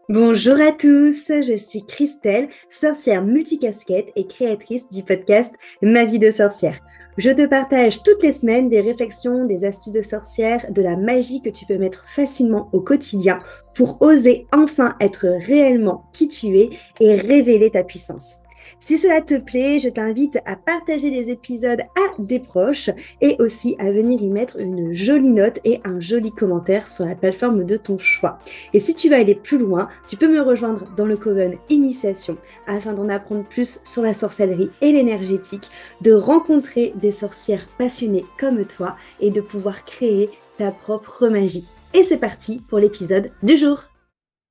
Bonjour à tous, je suis Christelle, sorcière multicasquette et créatrice du podcast Ma vie de sorcière. Je te partage toutes les semaines des réflexions, des astuces de sorcière, de la magie que tu peux mettre facilement au quotidien pour oser enfin être réellement qui tu es et révéler ta puissance. Si cela te plaît, je t'invite à partager les épisodes à des proches et aussi à venir y mettre une jolie note et un joli commentaire sur la plateforme de ton choix. Et si tu veux aller plus loin, tu peux me rejoindre dans le Coven Initiation afin d'en apprendre plus sur la sorcellerie et l'énergétique, de rencontrer des sorcières passionnées comme toi et de pouvoir créer ta propre magie. Et c'est parti pour l'épisode du jour.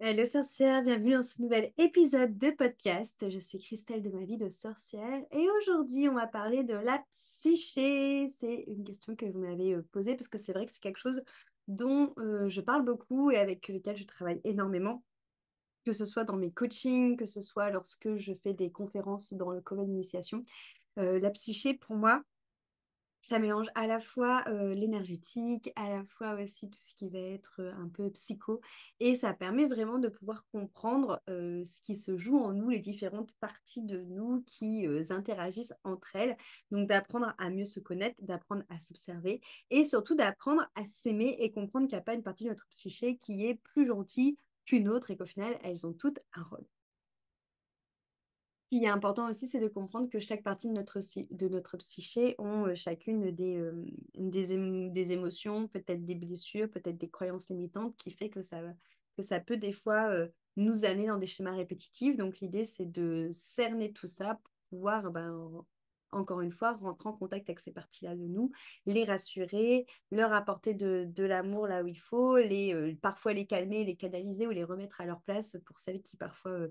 Hello sorcière, bienvenue dans ce nouvel épisode de podcast. Je suis Christelle de ma vie de sorcière et aujourd'hui on va parler de la psyché. C'est une question que vous m'avez posée parce que c'est vrai que c'est quelque chose dont je parle beaucoup et avec lequel je travaille énormément, que ce soit dans mes coachings, que ce soit lorsque je fais des conférences dans le Coven Initiation. La psyché pour moi, ça mélange à la fois l'énergétique, à la fois aussi tout ce qui va être un peu psycho, et ça permet vraiment de pouvoir comprendre ce qui se joue en nous, les différentes parties de nous qui interagissent entre elles, donc d'apprendre à mieux se connaître, d'apprendre à s'observer, et surtout d'apprendre à s'aimer et comprendre qu'il n'y a pas une partie de notre psyché qui est plus gentille qu'une autre et qu'au final, elles ont toutes un rôle. Ce qui est important aussi, c'est de comprendre que chaque partie de notre psyché ont chacune des émotions, peut-être des blessures, peut-être des croyances limitantes, qui fait que ça peut des fois nous amener dans des schémas répétitifs. Donc l'idée, c'est de cerner tout ça pour pouvoir, encore une fois, rentrer en contact avec ces parties-là de nous, les rassurer, leur apporter de l'amour là où il faut, parfois les calmer, les canaliser ou les remettre à leur place pour celles qui parfois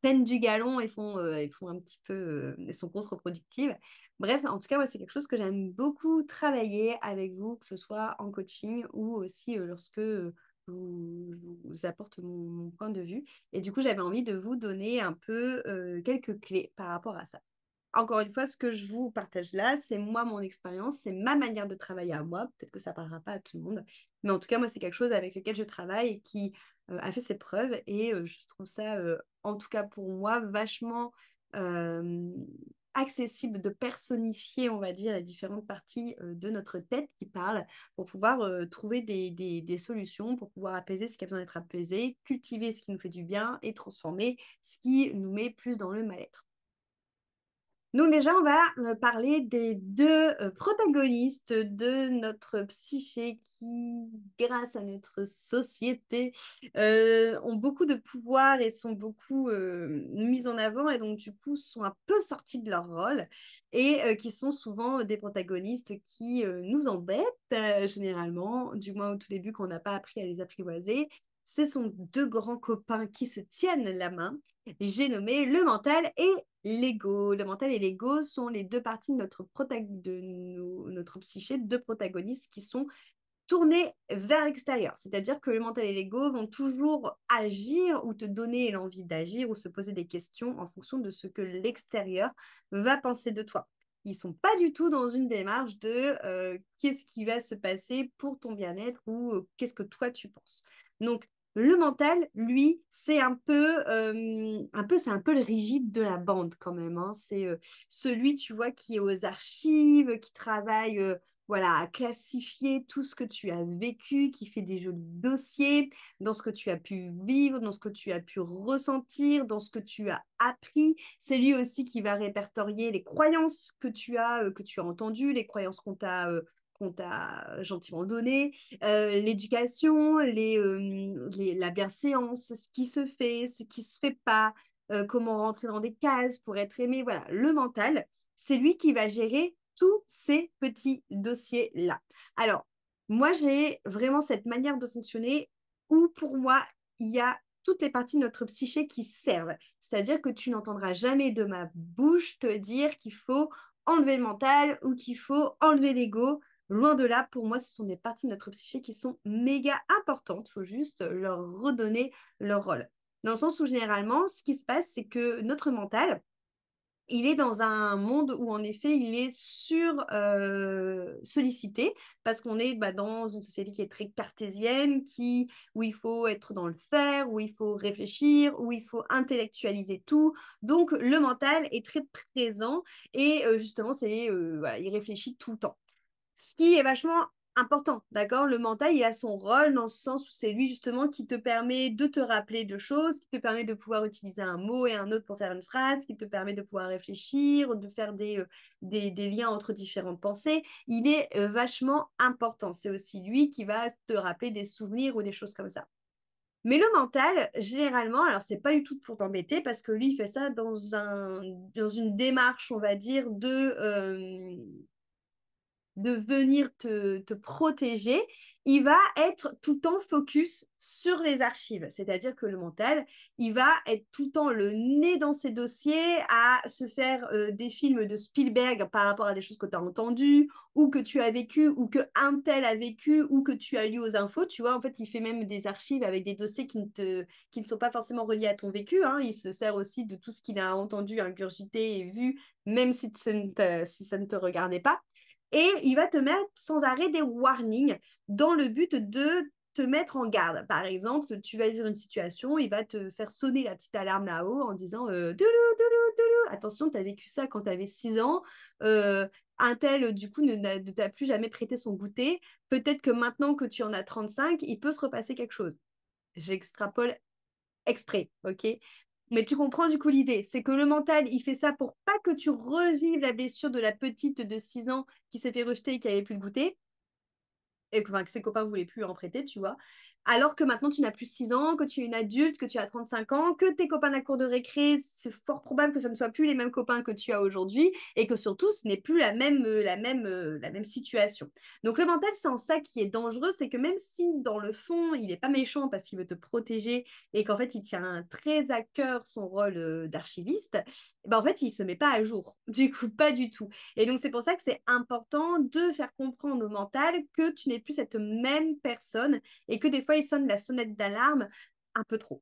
prennent du galon et font un petit peu, sont contre-productives. Bref, en tout cas, moi, c'est quelque chose que j'aime beaucoup travailler avec vous, que ce soit en coaching ou aussi lorsque je vous apporte mon point de vue. Et du coup, j'avais envie de vous donner un peu quelques clés par rapport à ça. Encore une fois, ce que je vous partage là, c'est moi, mon expérience, c'est ma manière de travailler à moi. Peut-être que ça ne parlera pas à tout le monde. Mais en tout cas, moi, c'est quelque chose avec lequel je travaille et qui a fait ses preuves. Et je trouve ça, en tout cas pour moi, vachement euh, accessible de personnifier, on va dire, les différentes parties de notre tête qui parlent pour pouvoir trouver des solutions, pour pouvoir apaiser ce qui a besoin d'être apaisé, cultiver ce qui nous fait du bien et transformer ce qui nous met plus dans le mal-être. Donc déjà, on va parler des deux protagonistes de notre psyché qui, grâce à notre société, ont beaucoup de pouvoir et sont beaucoup mis en avant et donc du coup sont un peu sortis de leur rôle et qui sont souvent des protagonistes qui nous embêtent généralement, du moins au tout début quand on n'a pas appris à les apprivoiser. Ce sont deux grands copains qui se tiennent la main. J'ai nommé le mental et l'ego. Le mental et l'ego sont les deux parties de notre psyché, deux protagonistes qui sont tournés vers l'extérieur. C'est-à-dire que le mental et l'ego vont toujours agir ou te donner l'envie d'agir ou se poser des questions en fonction de ce que l'extérieur va penser de toi. Ils ne sont pas du tout dans une démarche de qu'est-ce qui va se passer pour ton bien-être ou qu'est-ce que toi tu penses. Donc, le mental, lui, c'est un peu le rigide de la bande quand même, hein. C'est celui, tu vois, qui est aux archives, qui travaille voilà, à classifier tout ce que tu as vécu, qui fait des jolis dossiers dans ce que tu as pu vivre, dans ce que tu as pu ressentir, dans ce que tu as appris. C'est lui aussi qui va répertorier les croyances que tu as entendues, les croyances qu'on t'a gentiment données, l'éducation, la bienséance, ce qui se fait, ce qui se fait pas, comment rentrer dans des cases pour être aimé. Voilà, le mental, c'est lui qui va gérer tous ces petits dossiers-là. Alors, moi, j'ai vraiment cette manière de fonctionner où, pour moi, il y a toutes les parties de notre psyché qui servent. C'est-à-dire que tu n'entendras jamais de ma bouche te dire qu'il faut enlever le mental ou qu'il faut enlever l'ego. Loin de là, pour moi, ce sont des parties de notre psyché qui sont méga importantes. Il faut juste leur redonner leur rôle. Dans le sens où, généralement, ce qui se passe, c'est que notre mental, il est dans un monde où en effet il est sur sollicité parce qu'on est dans une société qui est très cartésienne, où il faut être dans le faire, où il faut réfléchir, où il faut intellectualiser tout. Donc le mental est très présent et justement voilà, il réfléchit tout le temps. Ce qui est vachement important, d'accord? Le mental, il a son rôle dans le sens où c'est lui justement qui te permet de te rappeler de choses, qui te permet de pouvoir utiliser un mot et un autre pour faire une phrase, qui te permet de pouvoir réfléchir, de faire des liens entre différentes pensées. Il est vachement important. C'est aussi lui qui va te rappeler des souvenirs ou des choses comme ça. Mais le mental, généralement, alors c'est pas du tout pour t'embêter parce que lui, il fait ça dans une démarche, on va dire, de venir te protéger, il va être tout le temps focus sur les archives. C'est-à-dire que le mental, il va être tout le temps le nez dans ses dossiers à se faire des films de Spielberg par rapport à des choses que tu as entendues ou que tu as vécues ou que un tel a vécu ou que tu as lu aux infos. Tu vois, en fait, il fait même des archives avec des dossiers qui ne sont pas forcément reliés à ton vécu. Hein. Il se sert aussi de tout ce qu'il a entendu, ingurgité et vu, même si ça ne te regardait pas. Et il va te mettre sans arrêt des warnings dans le but de te mettre en garde. Par exemple, tu vas vivre une situation, il va te faire sonner la petite alarme là-haut en disant doulou, doulou, doulou. Attention, tu as vécu ça quand tu avais 6 ans. Un tel, du coup, ne t'a plus jamais prêté son goûter. Peut-être que maintenant que tu en as 35, il peut se repasser quelque chose. J'extrapole exprès, ok? Mais tu comprends du coup l'idée, c'est que le mental, il fait ça pour pas que tu revives la blessure de la petite de 6 ans qui s'est fait rejeter et qui avait plus de goûter, et que ses copains ne voulaient plus en prêter, tu vois. Alors que maintenant, tu n'as plus 6 ans, que tu es une adulte, que tu as 35 ans, que tes copains de la cour de récré, c'est fort probable que ce ne soient plus les mêmes copains que tu as aujourd'hui et que surtout, ce n'est plus la même situation. Donc, le mental, c'est en ça qui est dangereux, c'est que même si dans le fond, il n'est pas méchant parce qu'il veut te protéger et qu'en fait, il tient très à cœur son rôle d'archiviste, ben, en fait, il ne se met pas à jour. Du coup, pas du tout. Et donc, c'est pour ça que c'est important de faire comprendre au mental que tu n'es plus cette même personne et que des fois, il sonne la sonnette d'alarme un peu trop.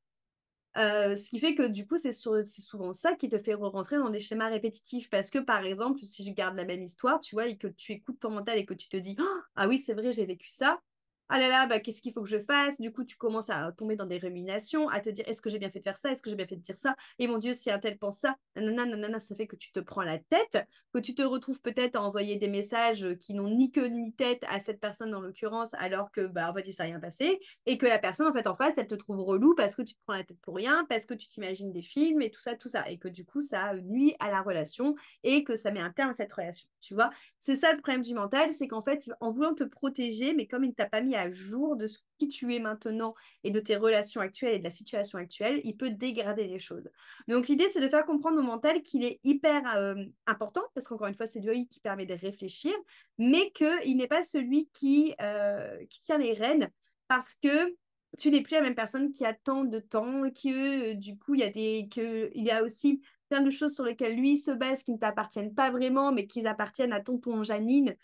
Ce qui fait que du coup, c'est souvent ça qui te fait rentrer dans des schémas répétitifs. Parce que par exemple, si je garde la même histoire, tu vois, et que tu écoutes ton mental et que tu te dis ah oui, c'est vrai, j'ai vécu ça. Ah là là, bah, qu'est-ce qu'il faut que je fasse? Du coup, tu commences à tomber dans des ruminations, à te dire est-ce que j'ai bien fait de faire ça? Est-ce que j'ai bien fait de dire ça? Et mon Dieu, si un tel pense ça, nanana, nanana, ça fait que tu te prends la tête, que tu te retrouves peut-être à envoyer des messages qui n'ont ni queue ni tête à cette personne en l'occurrence, alors que bah, en fait, il s'est rien passé et que la personne en fait en face elle te trouve relou parce que tu te prends la tête pour rien, parce que tu t'imagines des films et tout ça et que du coup ça nuit à la relation et que ça met un terme à cette relation, tu vois. C'est ça le problème du mental, c'est qu'en fait en voulant te protéger, mais comme il ne t'a pas mis à jour de ce qui tu es maintenant et de tes relations actuelles et de la situation actuelle, il peut dégrader les choses. Donc l'idée c'est de faire comprendre au mental qu'il est hyper important parce qu'encore une fois c'est lui qui permet de réfléchir, mais qu'il n'est pas celui qui tient les rênes parce que tu n'es plus la même personne qui a tant de temps, que du coup, il y a aussi plein de choses sur lesquelles lui se base qui ne t'appartiennent pas vraiment, mais qui appartiennent à tonton Janine,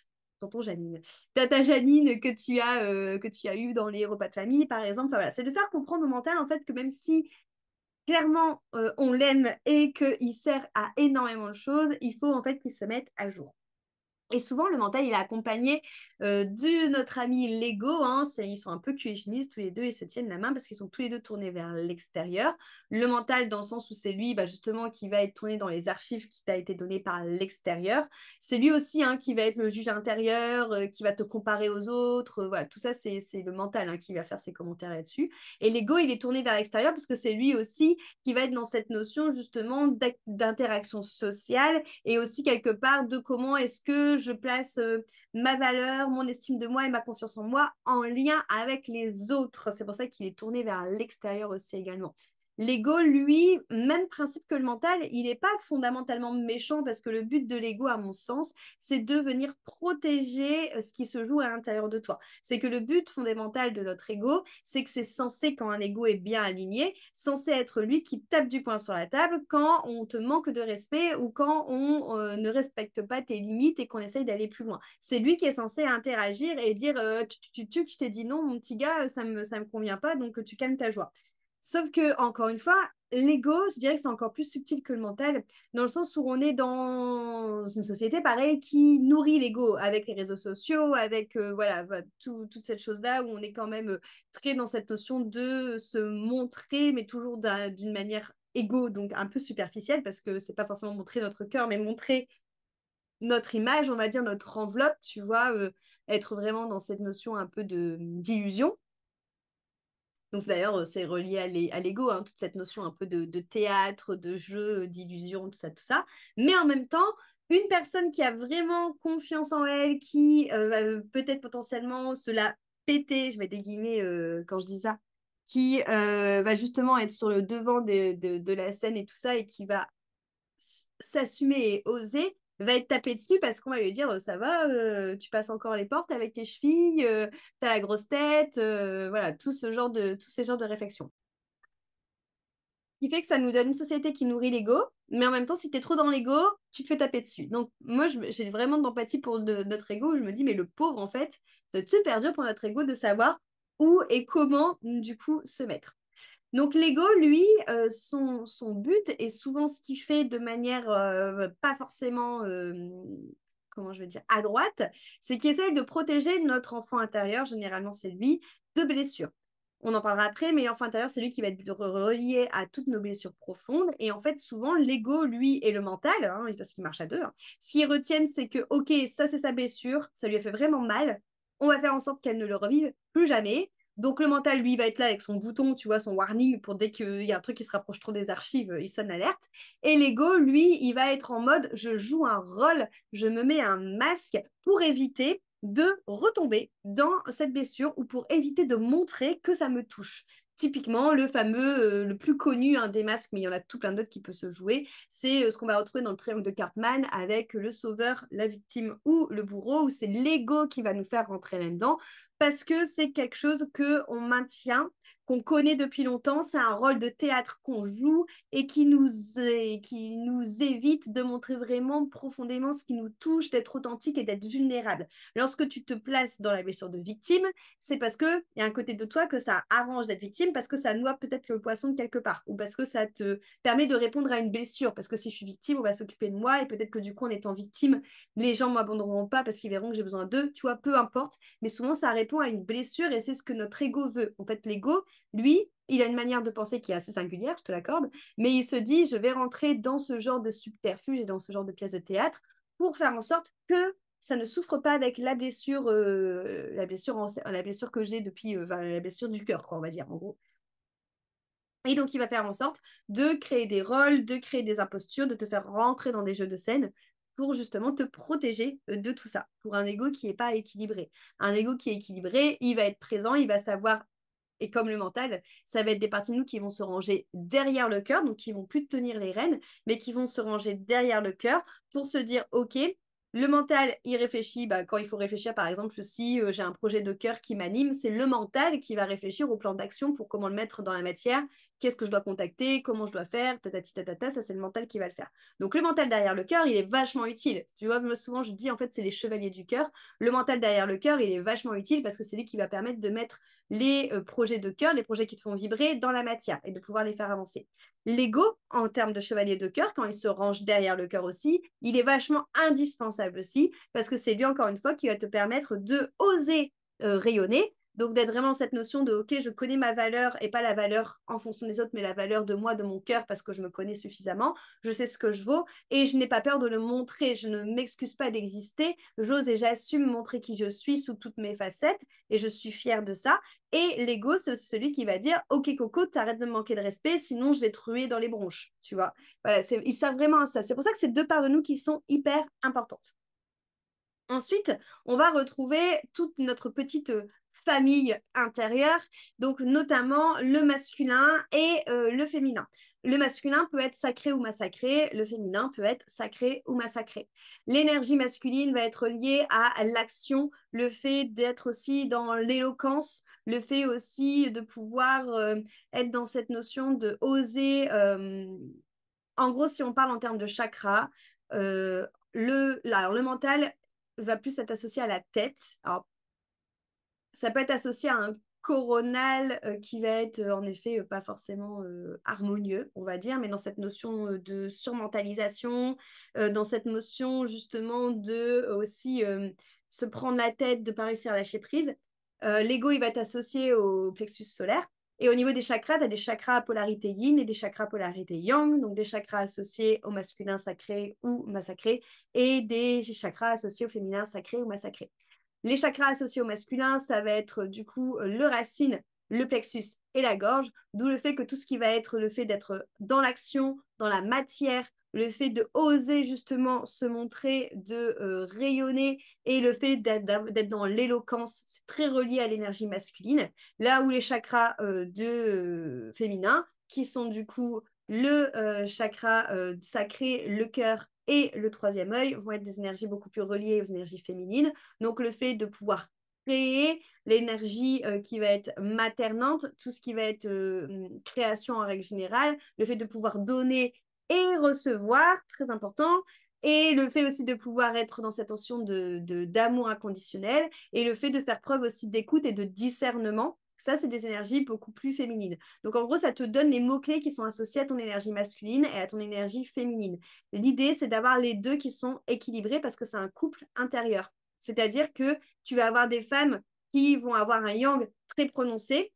tata Janine que tu as eu dans les repas de famille, par exemple. Enfin, voilà, c'est de faire comprendre au mental, en fait, que même si clairement on l'aime et qu'il sert à énormément de choses, il faut en fait qu'il se mette à jour. Et souvent, le mental, il est accompagné de notre ami Lego. Hein, ils sont un peu cuisiniers tous les deux, ils se tiennent la main parce qu'ils sont tous les deux tournés vers l'extérieur. Le mental, dans le sens où c'est lui, bah, justement, qui va être tourné dans les archives qui t'a été donné par l'extérieur. C'est lui aussi hein, qui va être le juge intérieur, qui va te comparer aux autres. Voilà, tout ça, c'est le mental hein, qui va faire ses commentaires là-dessus. Et Lego, il est tourné vers l'extérieur parce que c'est lui aussi qui va être dans cette notion, justement, d'interaction sociale et aussi quelque part de comment est-ce que je place ma valeur, mon estime de moi et ma confiance en moi en lien avec les autres. C'est pour ça qu'il est tourné vers l'extérieur aussi également. L'ego, lui, même principe que le mental, il n'est pas fondamentalement méchant parce que le but de l'ego, à mon sens, c'est de venir protéger ce qui se joue à l'intérieur de toi. C'est que le but fondamental de notre ego, c'est que c'est censé, quand un ego est bien aligné, censé être lui qui tape du poing sur la table quand on te manque de respect ou quand on ne respecte pas tes limites et qu'on essaye d'aller plus loin. C'est lui qui est censé interagir et dire je t'ai dit non, mon petit gars, ça me convient pas, donc tu calmes ta joie. Sauf que, encore une fois, l'ego, je dirais que c'est encore plus subtil que le mental, dans le sens où on est dans une société, pareil, qui nourrit l'ego avec les réseaux sociaux, avec voilà, toute cette chose-là, où on est quand même très dans cette notion de se montrer, mais toujours d'une manière égo, donc un peu superficielle, parce que c'est pas forcément montrer notre cœur, mais montrer notre image, on va dire notre enveloppe, tu vois, être vraiment dans cette notion un peu d'illusion. Donc d'ailleurs, c'est relié à l'ego, hein, toute cette notion un peu de théâtre, de jeu, d'illusion, tout ça, tout ça. Mais en même temps, une personne qui a vraiment confiance en elle, qui va peut-être potentiellement se la péter, je mets des guillemets quand je dis ça, qui va justement être sur le devant de la scène et tout ça, et qui va s'assumer et oser, va être tapé dessus parce qu'on va lui dire ça va, tu passes encore les portes avec tes chevilles, t'as la grosse tête, voilà, tous ces genres de réflexions. Ce qui fait que ça nous donne une société qui nourrit l'ego, mais en même temps, si t'es trop dans l'ego, tu te fais taper dessus. Donc, moi, j'ai vraiment d'empathie pour notre ego, où je me dis, mais le pauvre, en fait, ça va être super dur pour notre ego de savoir où et comment, du coup, se mettre. Donc l'ego, lui, son but est souvent ce qu'il fait de manière pas forcément, comment je vais dire, à droite, c'est qu'il essaye de protéger notre enfant intérieur, généralement c'est lui, de blessures. On en parlera après, mais l'enfant intérieur, c'est lui qui va être relié à toutes nos blessures profondes. Et en fait, souvent, l'ego, lui, et le mental, hein, parce qu'il marche à deux, hein, ce qu'ils retiennent, c'est que, OK, ça, c'est sa blessure, ça lui a fait vraiment mal, on va faire en sorte qu'elle ne le revive plus jamais. Donc le mental, lui, va être là avec son bouton, tu vois, son warning pour dès qu'il y a un truc qui se rapproche trop des archives, il sonne l'alerte. Et l'ego, lui, il va être en mode, je joue un rôle, je me mets un masque pour éviter de retomber dans cette blessure ou pour éviter de montrer que ça me touche. Typiquement, le fameux, le plus connu des masques, mais il y en a tout plein d'autres qui peut se jouer, c'est ce qu'on va retrouver dans le triangle de Cartman avec le sauveur, la victime ou le bourreau, où c'est l'ego qui va nous faire rentrer là-dedans parce que c'est quelque chose qu'on maintient, qu'on connaît depuis longtemps, c'est un rôle de théâtre qu'on joue et qui nous évite de montrer vraiment profondément ce qui nous touche, d'être authentique et d'être vulnérable. Lorsque tu te places dans la blessure de victime, c'est parce qu'il y a un côté de toi que ça arrange d'être victime, parce que ça noie peut-être le poisson de quelque part, ou parce que ça te permet de répondre à une blessure, parce que si je suis victime, on va s'occuper de moi, et peut-être que du coup, en étant victime, les gens ne m'abandonneront pas parce qu'ils verront que j'ai besoin d'eux, tu vois, peu importe, mais souvent ça répond à une blessure et c'est ce que notre ego veut. En fait, l'ego, lui, il a une manière de penser qui est assez singulière, je te l'accorde, mais il se dit, je vais rentrer dans ce genre de subterfuge et dans ce genre de pièce de théâtre pour faire en sorte que ça ne souffre pas avec la blessure que j'ai depuis, la blessure du cœur, quoi, on va dire, en gros. Et donc, il va faire en sorte de créer des rôles, de créer des impostures, de te faire rentrer dans des jeux de scène pour justement te protéger de tout ça, pour un ego qui n'est pas équilibré. Un ego qui est équilibré, il va être présent, il va savoir, et comme le mental, ça va être des parties de nous qui vont se ranger derrière le cœur, donc qui vont plus tenir les rênes, mais qui vont se ranger derrière le cœur pour se dire, OK, le mental, il réfléchit, quand il faut réfléchir, par exemple, si j'ai un projet de cœur qui m'anime, c'est le mental qui va réfléchir au plan d'action pour comment le mettre dans la matière, qu'est-ce que je dois contacter, comment je dois faire, tatati tatata, ça c'est le mental qui va le faire. Donc le mental derrière le cœur, il est vachement utile. Tu vois, souvent je dis en fait c'est les chevaliers du cœur. Le mental derrière le cœur, il est vachement utile parce que c'est lui qui va permettre de mettre les projets de cœur, les projets qui te font vibrer dans la matière et de pouvoir les faire avancer. L'ego, en termes de chevalier de cœur, quand il se range derrière le cœur aussi, il est vachement indispensable aussi parce que c'est lui encore une fois qui va te permettre de oser rayonner, donc d'être vraiment cette notion de OK, je connais ma valeur et pas la valeur en fonction des autres, mais la valeur de moi, de mon cœur, parce que je me connais suffisamment, je sais ce que je vaux et je n'ai pas peur de le montrer, je ne m'excuse pas d'exister, j'ose et j'assume montrer qui je suis sous toutes mes facettes et je suis fière de ça. Et l'ego, c'est celui qui va dire OK Coco, t'arrêtes de me manquer de respect, sinon je vais te ruer dans les bronches, tu vois. Voilà, ils savent vraiment ça. C'est pour ça que c'est deux parts de nous qui sont hyper importantes. Ensuite, on va retrouver toute notre petite famille intérieure, donc notamment le masculin et le féminin. Le masculin peut être sacré ou massacré, le féminin peut être sacré ou massacré. L'énergie masculine va être liée à l'action, le fait d'être aussi dans l'éloquence, le fait aussi de pouvoir être dans cette notion de oser. En gros, si on parle en termes de chakra, alors le mental va plus être associé à la tête. Alors, ça peut être associé à un coronal qui va être en effet pas forcément harmonieux, on va dire, mais dans cette notion de surmentalisation, dans cette notion justement de aussi se prendre la tête, de ne pas réussir à lâcher prise. L'ego, il va être associé au plexus solaire. Et au niveau des chakras, tu as des chakras à polarité yin et des chakras à polarité yang, donc des chakras associés au masculin sacré ou massacré, et des chakras associés au féminin sacré ou massacré. Les chakras associés au masculin, ça va être du coup le racine, le plexus et la gorge, d'où le fait que tout ce qui va être le fait d'être dans l'action, dans la matière, le fait de oser justement se montrer, de rayonner et le fait d'être dans l'éloquence, c'est très relié à l'énergie masculine. Là où les chakras féminin, qui sont du coup le chakra sacré, le cœur et le troisième œil, vont être des énergies beaucoup plus reliées aux énergies féminines. Donc le fait de pouvoir créer l'énergie qui va être maternante, tout ce qui va être création en règle générale, le fait de pouvoir donner et recevoir, très important, et le fait aussi de pouvoir être dans cette notion d'amour inconditionnel, et le fait de faire preuve aussi d'écoute et de discernement. Ça, c'est des énergies beaucoup plus féminines. Donc, en gros, ça te donne les mots-clés qui sont associés à ton énergie masculine et à ton énergie féminine. L'idée, c'est d'avoir les deux qui sont équilibrés parce que c'est un couple intérieur. C'est-à-dire que tu vas avoir des femmes qui vont avoir un yang très prononcé.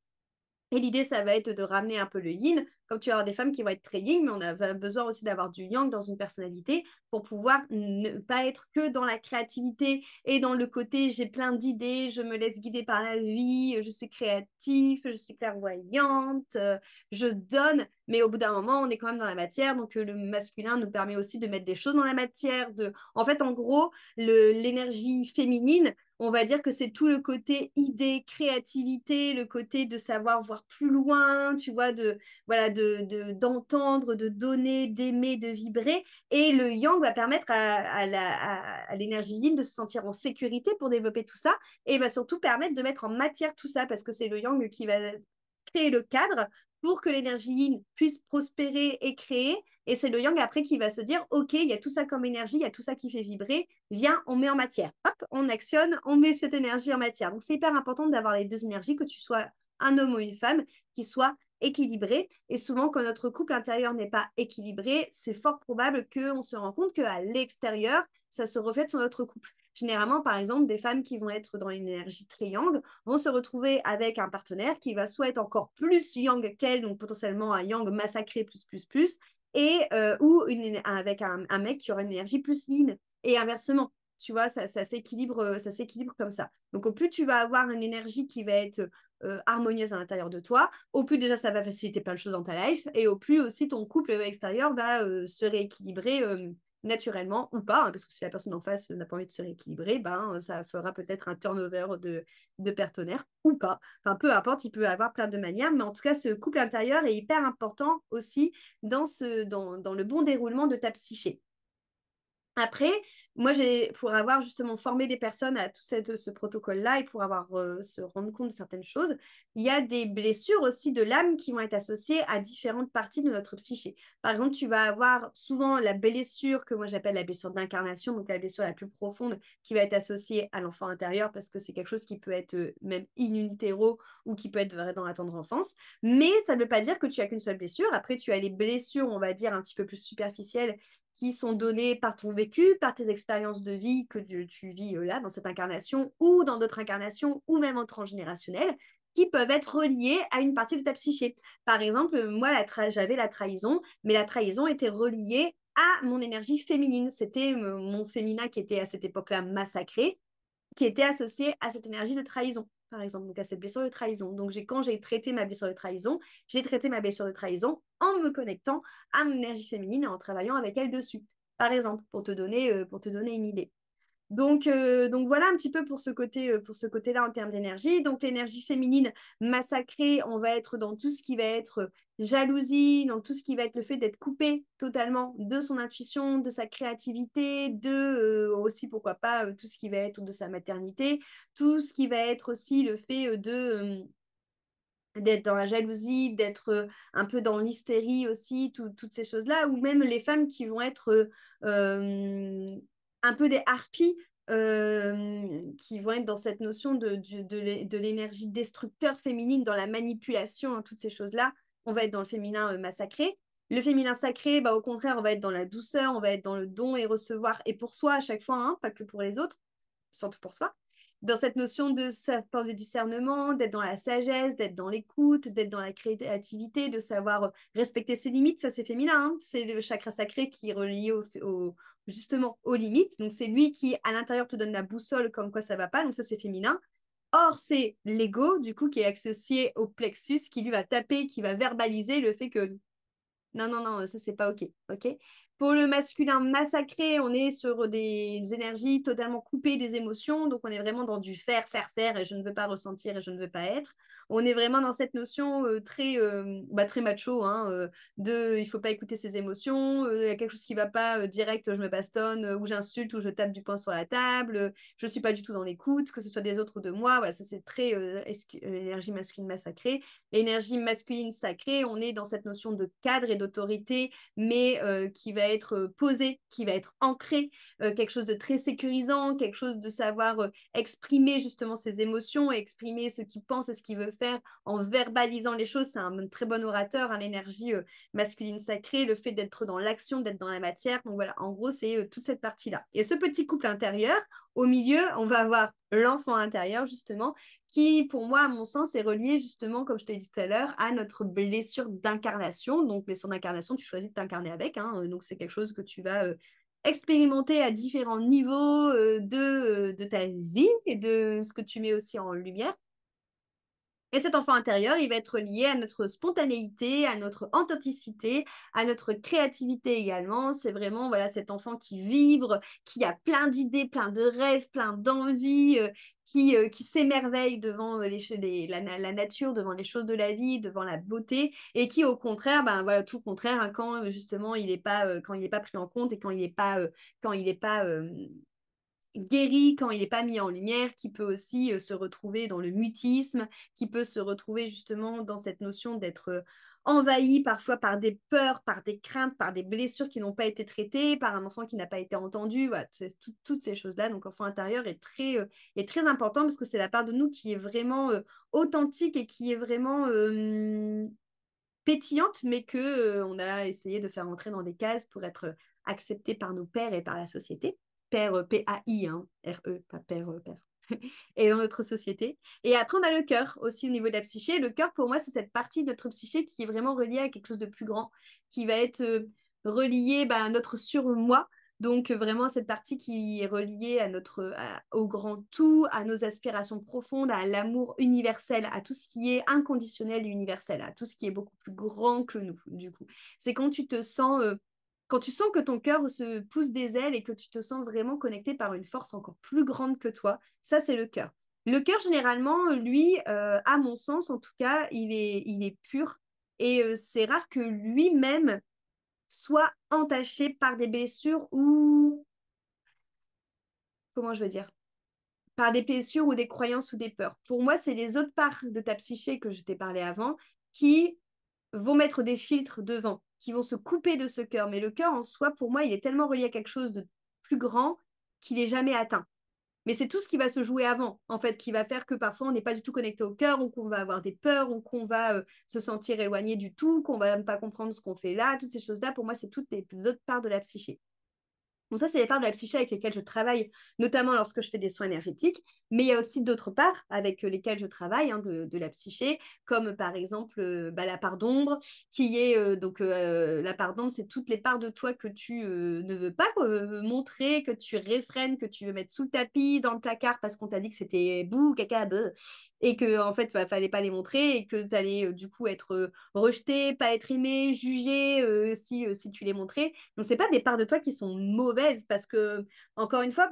Et l'idée, ça va être de ramener un peu le yin. Comme tu vas avoir des femmes qui vont être très yin, mais on a besoin aussi d'avoir du yang dans une personnalité pour pouvoir ne pas être que dans la créativité et dans le côté j'ai plein d'idées, je me laisse guider par la vie, je suis créatif, je suis clairvoyante, je donne. Mais au bout d'un moment, on est quand même dans la matière. Donc, le masculin nous permet aussi de mettre des choses dans la matière. En fait, en gros, l'énergie féminine, on va dire que c'est tout le côté idée, créativité, le côté de savoir voir plus loin, tu vois, voilà, d'entendre, de donner, d'aimer, de vibrer. Et le yang va permettre à l'énergie yin de se sentir en sécurité pour développer tout ça et va surtout permettre de mettre en matière tout ça parce que c'est le yang qui va créer le cadre pour que l'énergie yin puisse prospérer et créer. Et c'est le yang après qui va se dire, OK, il y a tout ça comme énergie, il y a tout ça qui fait vibrer, viens, on met en matière. Hop, on actionne, on met cette énergie en matière. Donc, c'est hyper important d'avoir les deux énergies, que tu sois un homme ou une femme, qui soient équilibrés. Et souvent, quand notre couple intérieur n'est pas équilibré, c'est fort probable qu'on se rend compte qu'à l'extérieur, ça se reflète sur notre couple. Généralement, par exemple, des femmes qui vont être dans l'énergie triangle vont se retrouver avec un partenaire qui va soit être encore plus yang qu'elle, donc potentiellement un yang massacré plus, et ou avec un mec qui aura une énergie plus yin, et inversement. Tu vois, ça s'équilibre comme ça. Donc, au plus tu vas avoir une énergie qui va être harmonieuse à l'intérieur de toi, au plus déjà ça va faciliter plein de choses dans ta life, et au plus aussi ton couple extérieur va se rééquilibrer naturellement ou pas, hein, parce que si la personne en face n'a pas envie de se rééquilibrer, ben, ça fera peut-être un turnover de partenaires ou pas. Enfin, peu importe, il peut y avoir plein de manières, mais en tout cas, ce couple intérieur est hyper important aussi dans le bon déroulement de ta psyché. Après, moi, pour avoir justement formé des personnes à tout ce protocole-là et pour avoir se rendre compte de certaines choses, il y a des blessures aussi de l'âme qui vont être associées à différentes parties de notre psyché. Par exemple, tu vas avoir souvent la blessure que moi j'appelle la blessure d'incarnation, donc la blessure la plus profonde qui va être associée à l'enfant intérieur parce que c'est quelque chose qui peut être même in utero ou qui peut être vrai dans la tendre enfance. Mais ça ne veut pas dire que tu as qu'une seule blessure. Après, tu as les blessures, on va dire, un petit peu plus superficielles qui sont données par ton vécu, par tes expériences de vie que tu vis là, dans cette incarnation, ou dans d'autres incarnations, ou même en transgénérationnel, qui peuvent être reliées à une partie de ta psyché. Par exemple, moi, j'avais la trahison, mais la trahison était reliée à mon énergie féminine. C'était mon féminin qui était à cette époque-là massacré, qui était associé à cette énergie de trahison, par exemple, donc à cette blessure de trahison. Donc, quand j'ai traité ma blessure de trahison, j'ai traité ma blessure de trahison en me connectant à mon énergie féminine et en travaillant avec elle dessus, par exemple, pour te donner une idée. Donc voilà un petit peu pour ce côté-là en termes d'énergie. Donc l'énergie féminine massacrée, on va être dans tout ce qui va être jalousie, dans tout ce qui va être le fait d'être coupé totalement de son intuition, de sa créativité, aussi pourquoi pas tout ce qui va être de sa maternité, tout ce qui va être aussi le fait d'être dans la jalousie, d'être un peu dans l'hystérie aussi, toutes ces choses-là, ou même les femmes qui vont être un peu des harpies qui vont être dans cette notion de l'énergie destructeur féminine, dans la manipulation, hein, toutes ces choses-là. On va être dans le féminin massacré. Le féminin sacré, bah, au contraire, on va être dans la douceur, on va être dans le don et recevoir, et pour soi à chaque fois, hein, pas que pour les autres, surtout pour soi. Dans cette notion de savoir de discernement, d'être dans la sagesse, d'être dans l'écoute, d'être dans la créativité, de savoir respecter ses limites, ça c'est féminin, hein. C'est le chakra sacré qui est relié justement aux limites. Donc c'est lui qui à l'intérieur te donne la boussole comme quoi ça va pas, donc ça c'est féminin. Or, c'est l'ego, du coup, qui est associé au plexus, qui lui va taper, qui va verbaliser le fait que non, non, non, ça, c'est pas OK. OK. Pour le masculin massacré, on est sur des énergies totalement coupées des émotions. Donc, on est vraiment dans du faire, faire, faire, et je ne veux pas ressentir et je ne veux pas être. On est vraiment dans cette notion très macho, hein, il ne faut pas écouter ses émotions. Il y a quelque chose qui ne va pas, direct, je me bastonne, ou j'insulte, ou je tape du poing sur la table. Je ne suis pas du tout dans l'écoute, que ce soit des autres ou de moi. Voilà, ça, c'est très énergie masculine massacrée. L'énergie masculine sacrée, on est dans cette notion de cadre et d'autorité, mais qui va être posée, qui va être ancrée, quelque chose de très sécurisant, quelque chose de savoir exprimer justement ses émotions, exprimer ce qu'il pense et ce qu'il veut faire en verbalisant les choses. C'est un très bon orateur, hein, l'énergie masculine sacrée, le fait d'être dans l'action, d'être dans la matière. Donc voilà, en gros, c'est toute cette partie-là. Et ce petit couple intérieur, au milieu, on va avoir l'enfant intérieur, justement, qui, pour moi, à mon sens, est relié justement, comme je t'ai dit tout à l'heure, à notre blessure d'incarnation. Donc, blessure d'incarnation, tu choisis de t'incarner avec, hein, donc c'est quelque chose que tu vas expérimenter à différents niveaux de ta vie et de ce que tu mets aussi en lumière. Et cet enfant intérieur, il va être lié à notre spontanéité, à notre authenticité, à notre créativité également. C'est vraiment voilà, cet enfant qui vibre, qui a plein d'idées, plein de rêves, plein d'envies, qui s'émerveille devant la nature, devant les choses de la vie, devant la beauté, et qui au contraire, ben, voilà, tout le contraire, hein, quand justement quand il n'est pas pris en compte et quand il est pas guéri, quand il n'est pas mis en lumière, qui peut aussi se retrouver dans le mutisme, qui peut se retrouver justement dans cette notion d'être envahi parfois par des peurs, par des craintes, par des blessures qui n'ont pas été traitées, par un enfant qui n'a pas été entendu, voilà, toutes ces choses-là. Donc l'enfant intérieur est très important parce que c'est la part de nous qui est vraiment authentique et qui est vraiment pétillante, mais que on a essayé de faire entrer dans des cases pour être accepté par nos pères et par la société. Père, P-A-I, hein, R-E, pas père, père. Et dans notre société. Et après, on a le cœur aussi au niveau de la psyché. Le cœur, pour moi, c'est cette partie de notre psyché qui est vraiment reliée à quelque chose de plus grand, qui va être reliée à notre surmoi. Donc, vraiment, cette partie qui est reliée au grand tout, à nos aspirations profondes, à l'amour universel, à tout ce qui est inconditionnel et universel, à tout ce qui est beaucoup plus grand que nous, du coup. C'est quand tu sens que ton cœur se pousse des ailes et que tu te sens vraiment connecté par une force encore plus grande que toi, ça, c'est le cœur. Le cœur, généralement, lui, à mon sens, en tout cas, il est pur et c'est rare que lui-même soit entaché par des blessures ou, comment je veux dire, par des blessures ou des croyances ou des peurs. Pour moi, c'est les autres parts de ta psyché que je t'ai parlé avant qui vont mettre des filtres devant, qui vont se couper de ce cœur. Mais le cœur en soi, pour moi, il est tellement relié à quelque chose de plus grand qu'il n'est jamais atteint. Mais c'est tout ce qui va se jouer avant, en fait, qui va faire que parfois on n'est pas du tout connecté au cœur, ou qu'on va avoir des peurs, ou qu'on va se sentir éloigné du tout, qu'on va même pas comprendre ce qu'on fait là. Toutes ces choses-là, pour moi, c'est toutes les autres parts de la psyché. Donc ça, c'est les parts de la psyché avec lesquelles je travaille, notamment lorsque je fais des soins énergétiques. Mais il y a aussi d'autres parts avec lesquelles je travaille de la psyché, comme par exemple la part d'ombre, qui est la part d'ombre, c'est toutes les parts de toi que tu ne veux pas montrer, que tu réfrènes, que tu veux mettre sous le tapis, dans le placard, parce qu'on t'a dit que c'était bouh, caca, beuh, et que en fait, fallait pas les montrer, et que tu allais du coup être rejeté, pas être aimé, jugé si tu les montrais. Donc, c'est pas des parts de toi qui sont mauvaises parce que, encore une fois,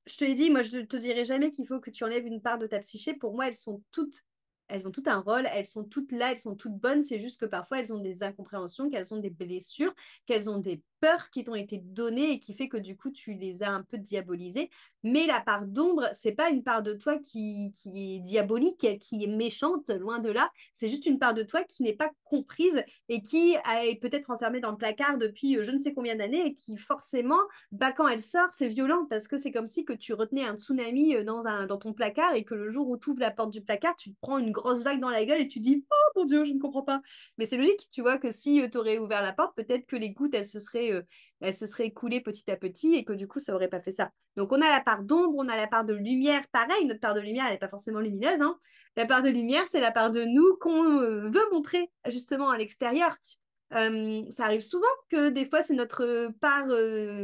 je te l'ai dit, moi, je ne te dirai jamais qu'il faut que tu enlèves une part de ta psyché. Pour moi, elles ont tout un rôle, elles sont toutes là, elles sont toutes bonnes. C'est juste que parfois, elles ont des incompréhensions, qu'elles ont des blessures, qu'elles ont des peurs qui t'ont été données et qui fait que du coup, tu les as un peu diabolisées. Mais la part d'ombre, c'est pas une part de toi qui est diabolique, qui est méchante, loin de là. C'est juste une part de toi qui n'est pas comprise et qui est peut-être enfermée dans le placard depuis je ne sais combien d'années et qui forcément, bah, quand elle sort, c'est violent parce que c'est comme si que tu retenais un tsunami dans ton placard et que le jour où tu ouvres la porte du placard, tu te prends une grosse vague dans la gueule et tu dis oh mon Dieu, je ne comprends pas. Mais c'est logique, tu vois, que si tu aurais ouvert la porte, peut-être que les gouttes, elles se seraient écoulées petit à petit et que du coup, ça aurait pas fait ça. Donc, on a la part d'ombre, on a la part de lumière. Pareil, notre part de lumière, elle n'est pas forcément lumineuse, hein. La part de lumière, c'est la part de nous qu'on veut montrer justement à l'extérieur. Ça arrive souvent que des fois, c'est notre part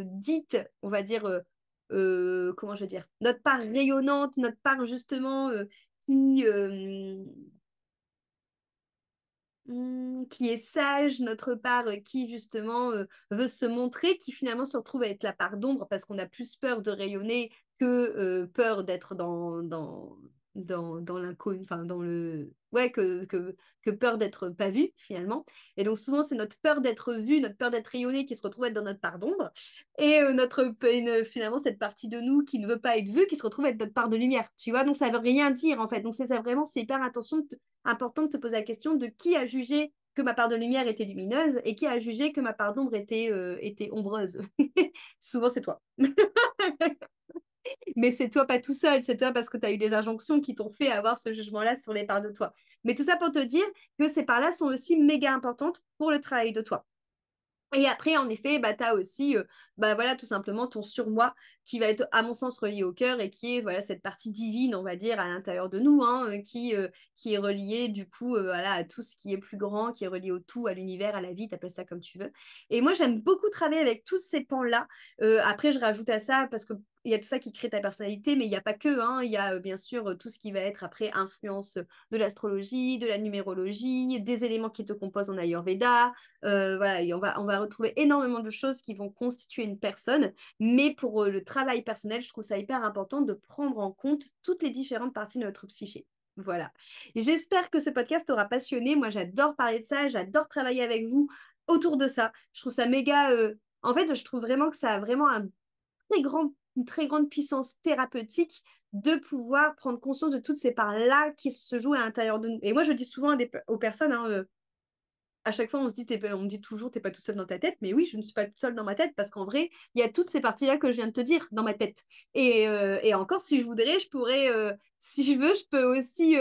dite, on va dire, comment je veux dire, notre part rayonnante, notre part justement qui est sage, notre part qui justement veut se montrer, qui finalement se retrouve à être la part d'ombre parce qu'on a plus peur de rayonner que peur d'être dans l'inconnu, enfin dans le... Ouais, que peur d'être pas vu finalement. Et donc souvent c'est notre peur d'être vu, notre peur d'être rayonné qui se retrouve être dans notre part d'ombre. Et finalement cette partie de nous qui ne veut pas être vue, qui se retrouve être notre part de lumière. Tu vois, donc ça veut rien dire en fait. Donc c'est ça vraiment, c'est hyper important de te poser la question de qui a jugé que ma part de lumière était lumineuse et qui a jugé que ma part d'ombre était ombreuse. Souvent, c'est toi. Mais c'est toi pas tout seul, c'est toi parce que tu as eu des injonctions qui t'ont fait avoir ce jugement-là sur les parts de toi. Mais tout ça pour te dire que ces parts-là sont aussi méga importantes pour le travail de toi. Et après, en effet, bah, tu as aussi bah, voilà, tout simplement ton surmoi qui va être, à mon sens, relié au cœur et qui est voilà, cette partie divine, on va dire, à l'intérieur de nous, hein, qui est reliée du coup voilà, à tout ce qui est plus grand, qui est relié au tout, à l'univers, à la vie, t'appelles ça comme tu veux. Et moi, j'aime beaucoup travailler avec tous ces pans-là. Après, je rajoute à ça parce que il y a tout ça qui crée ta personnalité, mais il n'y a pas que, hein, il y a bien sûr tout ce qui va être après influence de l'astrologie, de la numérologie, des éléments qui te composent en Ayurveda, voilà, et on va retrouver énormément de choses qui vont constituer une personne, mais pour le travail personnel, je trouve ça hyper important de prendre en compte toutes les différentes parties de notre psyché. Voilà. J'espère que ce podcast t'aura passionné. Moi, j'adore parler de ça, j'adore travailler avec vous autour de ça. Je trouve ça méga. En fait, je trouve vraiment que ça a vraiment une très grande puissance thérapeutique de pouvoir prendre conscience de toutes ces parts-là qui se jouent à l'intérieur de nous. Et moi, je dis souvent aux personnes, hein, à chaque fois, on me dit toujours, t'es pas toute seule dans ta tête. Mais oui, je ne suis pas toute seule dans ma tête parce qu'en vrai, il y a toutes ces parties-là que je viens de te dire dans ma tête. Et encore, si je voudrais, je pourrais, si je veux, je peux aussi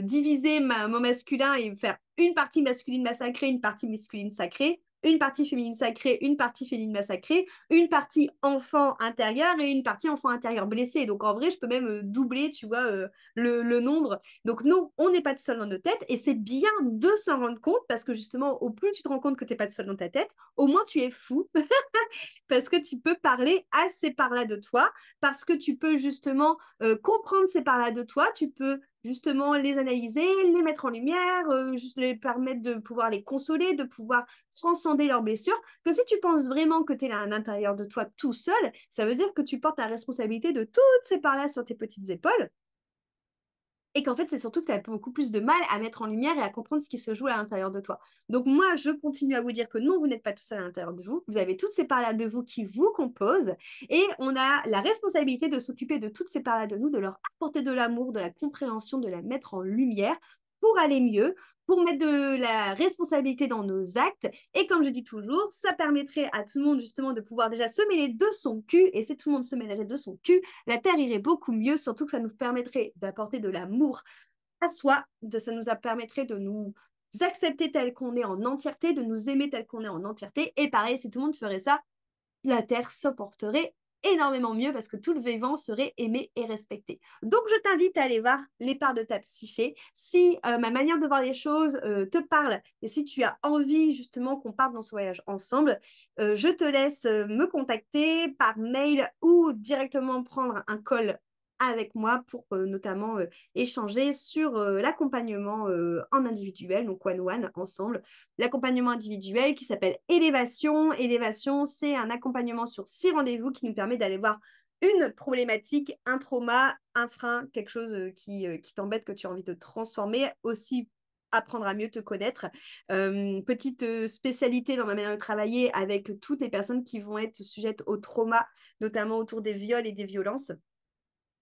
diviser mon masculin et faire une partie masculine massacrée, une partie masculine sacrée, une partie féminine sacrée, une partie féminine massacrée, une partie enfant intérieur et une partie enfant intérieur blessé. Donc en vrai, je peux même doubler, tu vois, le nombre. Donc non, on n'est pas tout seul dans nos têtes et c'est bien de s'en rendre compte parce que justement, au plus tu te rends compte que tu n'es pas tout seul dans ta tête, au moins tu es fou parce que tu peux parler à ces parts-là de toi, parce que tu peux justement comprendre ces parts-là de toi, tu peux justement les analyser, les mettre en lumière, juste les permettre de pouvoir les consoler, de pouvoir transcender leurs blessures. Que si tu penses vraiment que tu es là à l'intérieur de toi tout seul, ça veut dire que tu portes la responsabilité de toutes ces parts-là sur tes petites épaules et qu'en fait, c'est surtout que tu as beaucoup plus de mal à mettre en lumière et à comprendre ce qui se joue à l'intérieur de toi. Donc moi, je continue à vous dire que non, vous n'êtes pas tout seul à l'intérieur de vous. Vous avez toutes ces parts-là de vous qui vous composent et on a la responsabilité de s'occuper de toutes ces parts-là de nous, de leur apporter de l'amour, de la compréhension, de la mettre en lumière pour aller mieux, pour mettre de la responsabilité dans nos actes. Et comme je dis toujours, ça permettrait à tout le monde justement de pouvoir déjà se mêler de son cul. Et si tout le monde se mêlerait de son cul, la Terre irait beaucoup mieux, surtout que ça nous permettrait d'apporter de l'amour à soi, ça nous permettrait de nous accepter tel qu'on est en entièreté, de nous aimer tel qu'on est en entièreté. Et pareil, si tout le monde ferait ça, la Terre se porterait énormément mieux parce que tout le vivant serait aimé et respecté. Donc, je t'invite à aller voir les parts de ta psyché. Si ma manière de voir les choses te parle et si tu as envie justement qu'on parte dans ce voyage ensemble, je te laisse me contacter par mail ou directement prendre un call avec moi pour notamment échanger sur l'accompagnement en individuel, donc one-one, ensemble. L'accompagnement individuel qui s'appelle Élévation. Élévation, c'est un accompagnement sur 6 rendez-vous qui nous permet d'aller voir une problématique, un trauma, un frein, quelque chose qui t'embête, que tu as envie de transformer, aussi apprendre à mieux te connaître. Petite spécialité dans ma manière de travailler avec toutes les personnes qui vont être sujettes au trauma, notamment autour des viols et des violences.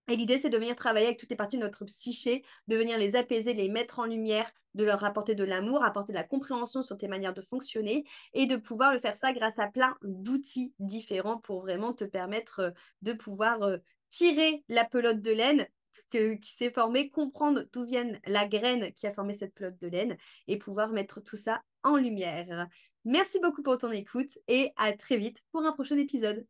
Et l'idée, c'est de venir travailler avec toutes les parties de notre psyché, de venir les apaiser, les mettre en lumière, de leur apporter de l'amour, apporter de la compréhension sur tes manières de fonctionner et de pouvoir le faire ça grâce à plein d'outils différents pour vraiment te permettre de pouvoir tirer la pelote de laine qui s'est formée, comprendre d'où vient la graine qui a formé cette pelote de laine et pouvoir mettre tout ça en lumière. Merci beaucoup pour ton écoute et à très vite pour un prochain épisode.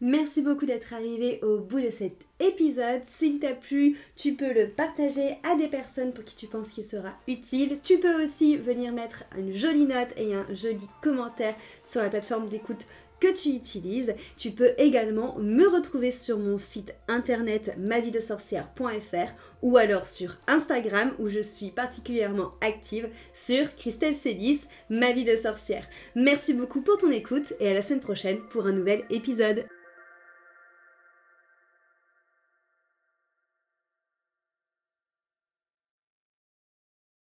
Merci beaucoup d'être arrivé au bout de cet épisode. S'il t'a plu, tu peux le partager à des personnes pour qui tu penses qu'il sera utile. Tu peux aussi venir mettre une jolie note et un joli commentaire sur la plateforme d'écoute que tu utilises. Tu peux également me retrouver sur mon site internet mavidesorcière.fr ou alors sur Instagram où je suis particulièrement active sur Christelle Célis, ma vie de sorcière. Merci beaucoup pour ton écoute et à la semaine prochaine pour un nouvel épisode.